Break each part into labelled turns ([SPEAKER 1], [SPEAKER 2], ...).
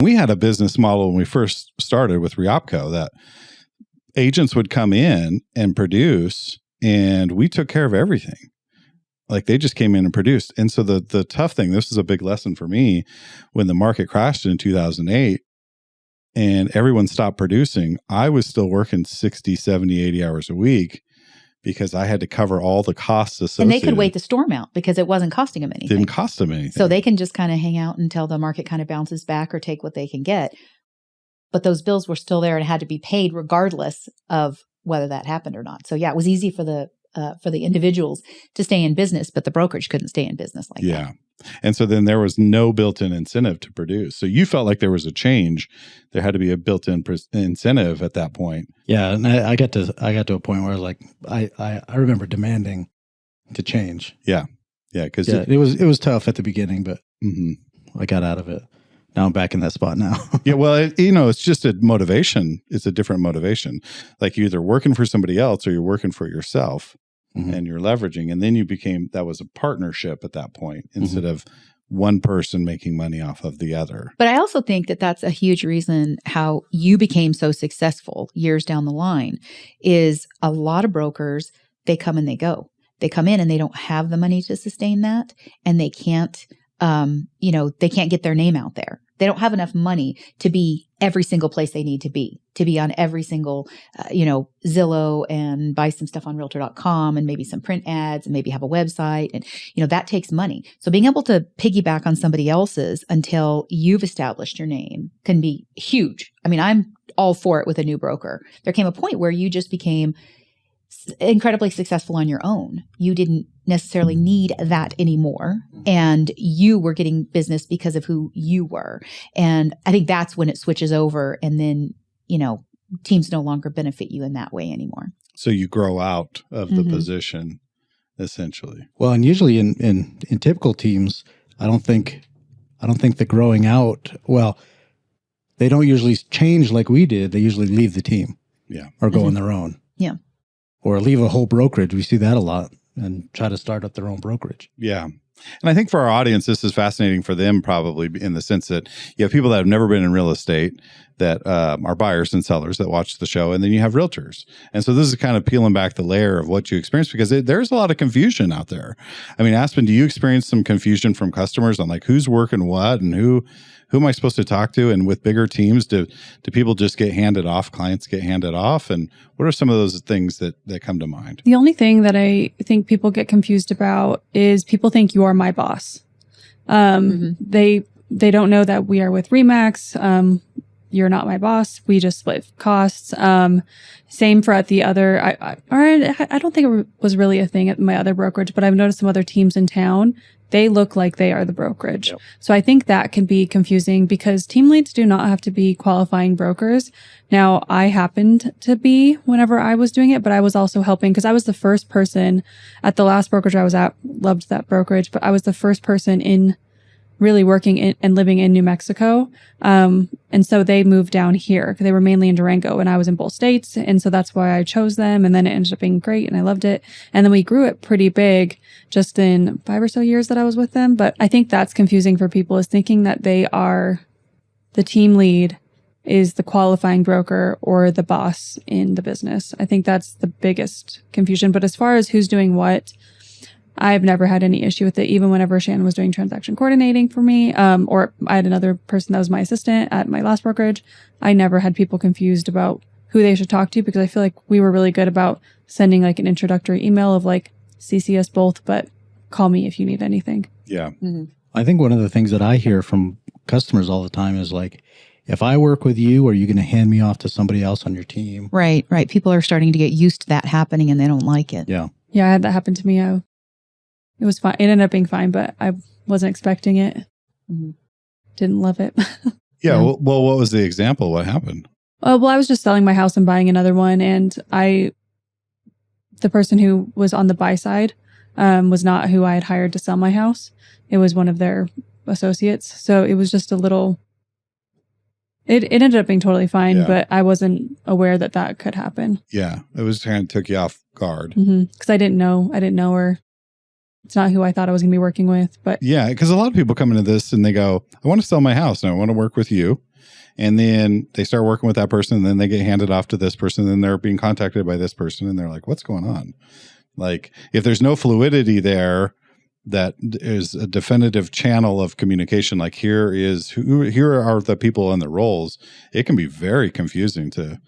[SPEAKER 1] We had a business model when we first started with Reopco that agents would come in and produce, and we took care of everything. Like they just came in and produced. And so the tough thing, this is a big lesson for me, when the market crashed in 2008 and everyone stopped producing, I was still working 60, 70, 80 hours a week because I had to cover all the costs associated.
[SPEAKER 2] And they could wait the storm out because it wasn't costing them anything.
[SPEAKER 1] Didn't cost them anything.
[SPEAKER 2] So they can just kind of hang out until the market kind of bounces back or take what they can get. But those bills were still there and had to be paid regardless of whether that happened or not. So yeah, it was easy for the individuals to stay in business, but the brokerage couldn't stay in business like that.
[SPEAKER 1] Yeah. And so then there was no built-in incentive to produce. So you felt like there was a change. There had to be a built-in incentive at that point.
[SPEAKER 3] Yeah, and I got to a point where like I remember demanding to change.
[SPEAKER 1] Yeah. Yeah, because
[SPEAKER 3] it was tough at the beginning, but I got out of it. Now I'm back in that spot now.
[SPEAKER 1] Yeah, well, it's just a motivation. It's a different motivation. Like you're either working for somebody else or you're working for yourself. And you're leveraging. And then that was a partnership at that point instead of one person making money off of the other.
[SPEAKER 2] But I also think that that's a huge reason how you became so successful years down the line is a lot of brokers, they come and they go. They come in and they don't have the money to sustain that. And they can't, they can't get their name out there. They don't have enough money to be every single place they need to be on every single, Zillow and buy some stuff on realtor.com and maybe some print ads and maybe have a website. And, that takes money. So being able to piggyback on somebody else's until you've established your name can be huge. I mean, I'm all for it with a new broker. There came a point where you just became incredibly successful on your own. You didn't necessarily need that anymore. And you were getting business because of who you were. And I think that's when it switches over. And then, teams no longer benefit you in that way anymore.
[SPEAKER 1] So you grow out of the position, essentially.
[SPEAKER 3] Well, and usually in typical teams, I don't think the growing out, they don't usually change like we did. They usually leave the team.
[SPEAKER 1] Yeah.
[SPEAKER 3] Or go on their own.
[SPEAKER 2] Yeah.
[SPEAKER 3] Or leave a whole brokerage. We see that a lot and try to start up their own brokerage.
[SPEAKER 1] Yeah. And I think for our audience, this is fascinating for them probably in the sense that you have people that have never been in real estate that are buyers and sellers that watch the show, and then you have realtors. And so this is kind of peeling back the layer of what you experience because there's a lot of confusion out there. I mean, Aspen, do you experience some confusion from customers on like who's working what and who am I supposed to talk to? And with bigger teams, do people just get handed off? Clients get handed off? And what are some of those things that come to mind?
[SPEAKER 4] The only thing that I think people get confused about is people think you are my boss. They don't know that we are with Remax. You're not my boss. We just split costs. Same for at the other, I don't think it was really a thing at my other brokerage, but I've noticed some other teams in town, they look like they are the brokerage. Yep. So I think that can be confusing because team leads do not have to be qualifying brokers. Now, I happened to be whenever I was doing it, but I was also helping because I was the first person at the last brokerage I was at, loved that brokerage, but I was the first person in really working in and living in New Mexico. And so they moved down here because they were mainly in Durango and I was in both states. And so that's why I chose them. And then it ended up being great and I loved it. And then we grew it pretty big just in 5 or so years that I was with them. But I think that's confusing for people is thinking that they are the team lead is the qualifying broker or the boss in the business. I think that's the biggest confusion. But as far as who's doing what, I've never had any issue with it, even whenever Shannon was doing transaction coordinating for me, or I had another person that was my assistant at my last brokerage. I never had people confused about who they should talk to because I feel like we were really good about sending like an introductory email of like, CC us both, but call me if you need anything.
[SPEAKER 1] Yeah.
[SPEAKER 2] Mm-hmm.
[SPEAKER 3] I think one of the things that I hear from customers all the time is like, if I work with you, are you going to hand me off to somebody else on your team?
[SPEAKER 2] Right. People are starting to get used to that happening and they don't like it.
[SPEAKER 3] Yeah.
[SPEAKER 4] Yeah, I had that happen to me. It was fine. It ended up being fine, but I wasn't expecting it.
[SPEAKER 2] Mm-hmm.
[SPEAKER 4] Didn't love it.
[SPEAKER 1] Yeah. Well, what was the example? What happened?
[SPEAKER 4] Well, I was just selling my house and buying another one. And the person who was on the buy side was not who I had hired to sell my house. It was one of their associates. So it was just a little, it ended up being totally fine, but I wasn't aware that could happen.
[SPEAKER 1] Yeah. It was kind of took you off guard.
[SPEAKER 4] Because I didn't know her. It's not who I thought I was going to be working with, but
[SPEAKER 1] yeah, because a lot of people come into this and they go, I want to sell my house and I want to work with you. And then they start working with that person, and then they get handed off to this person, and then they're being contacted by this person, and they're like, what's going on? Like, if there's no fluidity there, that is a definitive channel of communication, like here are the people and the roles, it can be very confusing to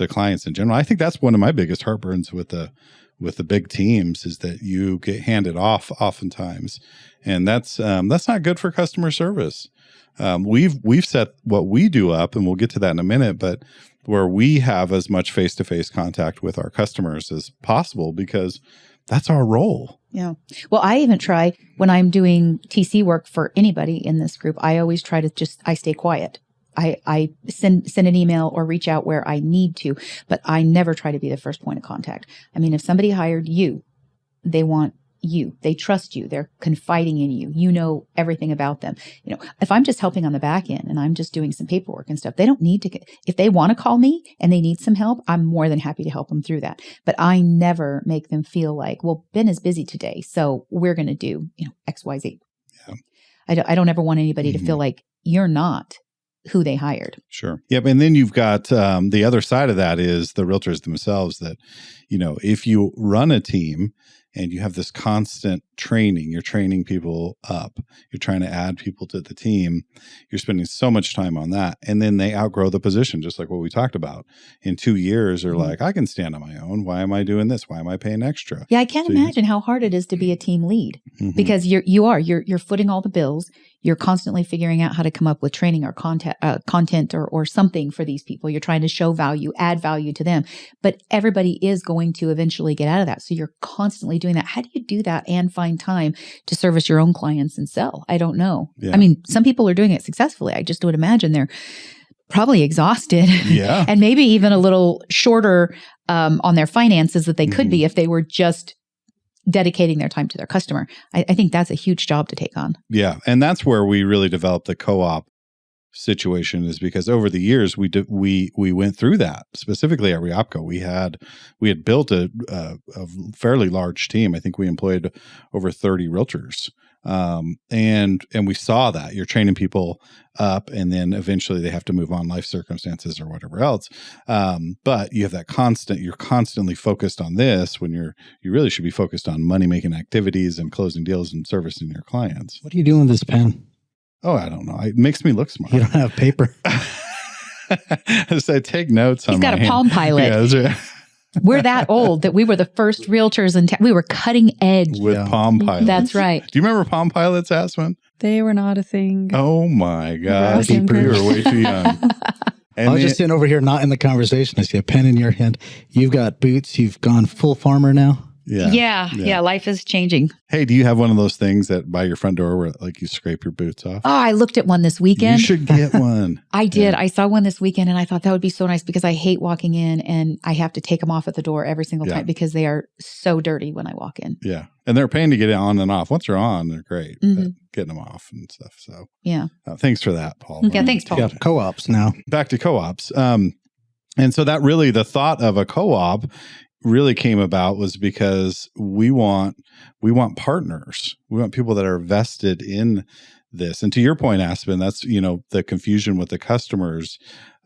[SPEAKER 1] clients in general. I think that's one of my biggest heartburns with the big teams, is that you get handed off oftentimes, and that's not good for customer service. We've set what we do up, and we'll get to that in a minute, but where we have as much face-to-face contact with our customers as possible, because that's our role.
[SPEAKER 2] Yeah. Well, I even try when I'm doing TC work for anybody in this group, I always try to I stay quiet. I send an email or reach out where I need to, but I never try to be the first point of contact. I mean, if somebody hired you, they want you, they trust you, they're confiding in you, you know everything about them. You know, if I'm just helping on the back end and I'm just doing some paperwork and stuff, they don't need to, if they want to call me and they need some help, I'm more than happy to help them through that. But I never make them feel like, well, Ben is busy today, so we're going to do, X, Y, Z. Yeah. I don't ever want anybody to feel like you're not who they hired.
[SPEAKER 1] Sure. Yep. And then you've got the other side of that is the realtors themselves, that, if you run a team and you have this constant training, you're training people up, you're trying to add people to the team, you're spending so much time on that. And then they outgrow the position, just like what we talked about. In 2 years, they're like, I can stand on my own. Why am I doing this? Why am I paying extra?
[SPEAKER 2] Yeah, I can't imagine how hard it is to be a team lead, because you're footing all the bills. You're constantly figuring out how to come up with training or content or something for these people. You're trying to show value, add value to them, but everybody is going to eventually get out of that. So you're constantly doing that. How do you do that and find time to service your own clients and sell? I don't know. Yeah. I mean, some people are doing it successfully. I just would imagine they're probably exhausted.
[SPEAKER 1] Yeah.
[SPEAKER 2] And maybe even a little shorter on their finances that they could be if they were just dedicating their time to their customer. I think that's a huge job to take on. Yeah.
[SPEAKER 1] And that's where we really developed the co-op situation, is because over the years we went through that. Specifically at Riopco, we had built a fairly large team. I think we employed over 30 realtors. And we saw that you're training people up, and then eventually they have to move on, life circumstances or whatever else. But you have that you're constantly focused on this, when you really should be focused on money making activities and closing deals and servicing your clients.
[SPEAKER 3] What are you doing with this pen?
[SPEAKER 1] Oh, I don't know. It makes me look smart.
[SPEAKER 3] You don't have paper.
[SPEAKER 1] I take notes.
[SPEAKER 2] He's got a Palm Pilot.
[SPEAKER 1] Yeah, that's right.
[SPEAKER 2] We're that old that we were the first realtors in town. We were cutting edge
[SPEAKER 1] with Palm Pilots.
[SPEAKER 2] That's right.
[SPEAKER 1] Do you remember Palm Pilots, Aspen?
[SPEAKER 4] They were not a thing.
[SPEAKER 1] Oh my God. You were way too young.
[SPEAKER 3] I was just sitting over here, not in the conversation. I see a pen in your hand. You've got boots. You've gone full farmer now.
[SPEAKER 2] Yeah. Life is changing.
[SPEAKER 1] Hey, do you have one of those things that by your front door where like you scrape your boots off?
[SPEAKER 2] Oh, I looked at one this weekend.
[SPEAKER 1] You should get one.
[SPEAKER 2] I did. Yeah. I saw one this weekend and I thought that would be so nice, because I hate walking in and I have to take them off at the door every single time because they are so dirty when I walk in.
[SPEAKER 1] Yeah. And they're a pain to get on and off. Once they're on, they're great. But getting them off and stuff. So thanks for that, Paul.
[SPEAKER 2] Yeah, thanks, Paul.
[SPEAKER 3] Yeah, co-ops now.
[SPEAKER 1] Back to co-ops. And so that really, the thought of a co-op really came about was because we want partners. We want people that are vested in this. And to your point, Aspen, that's, the confusion with the customers.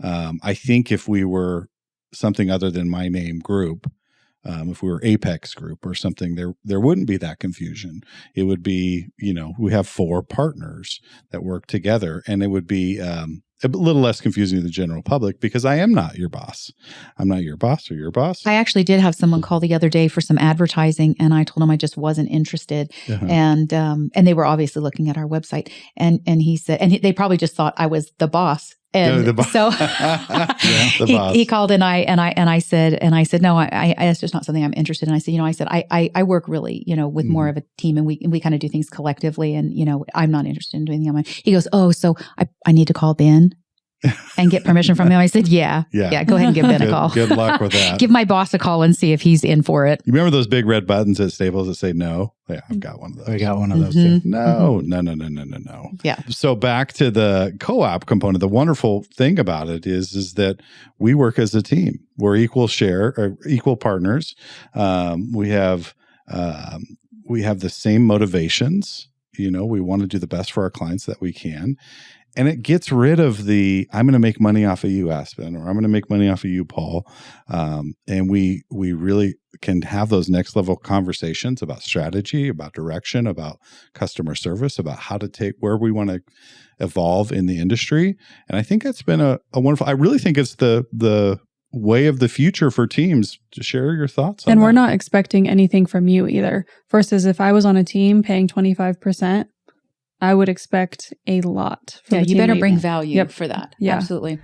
[SPEAKER 1] I think if we were something other than My Name Group, if we were Apex Group or something, there wouldn't be that confusion. It would be, we have 4 partners that work together, and it would be a little less confusing to the general public, because I am not your boss. I'm not your boss or your boss.
[SPEAKER 2] I actually did have someone call the other day for some advertising, and I told him I just wasn't interested. And they were obviously looking at our website, and he said, and they probably just thought I was the boss. And so he called and I said, no, I that's just not something I'm interested in. I said, I work really, with more of a team, and we kind of do things collectively, and, I'm not interested in doing anything on my. He goes, oh, so I need to call Ben and get permission from him. I said, yeah, go ahead and give Ben a call.
[SPEAKER 1] Good luck with that.
[SPEAKER 2] Give my boss a call and see if he's in for it.
[SPEAKER 1] You remember those big red buttons at Staples that say no? Yeah, I've got one of those.
[SPEAKER 3] I got one of those too.
[SPEAKER 1] No.
[SPEAKER 2] Yeah.
[SPEAKER 1] So back to the co-op component, the wonderful thing about it is that we work as a team. We're equal partners. We have the same motivations. We want to do the best for our clients that we can. And it gets rid of the, I'm going to make money off of you, Aspen, or I'm going to make money off of you, Paul. And we really can have those next level conversations about strategy, about direction, about customer service, about how to take where we want to evolve in the industry. And I think that's been a wonderful, I really think it's the way of the future for teams. To share your thoughts on
[SPEAKER 4] And
[SPEAKER 1] that.
[SPEAKER 4] we're not expecting anything from you either. Versus if I was on a team paying 25%, I would expect a lot.
[SPEAKER 2] Yeah,
[SPEAKER 4] the
[SPEAKER 2] you
[SPEAKER 4] team
[SPEAKER 2] better
[SPEAKER 4] lead.
[SPEAKER 2] bring value
[SPEAKER 4] Yep.
[SPEAKER 2] for that.
[SPEAKER 4] Yeah.
[SPEAKER 2] Absolutely.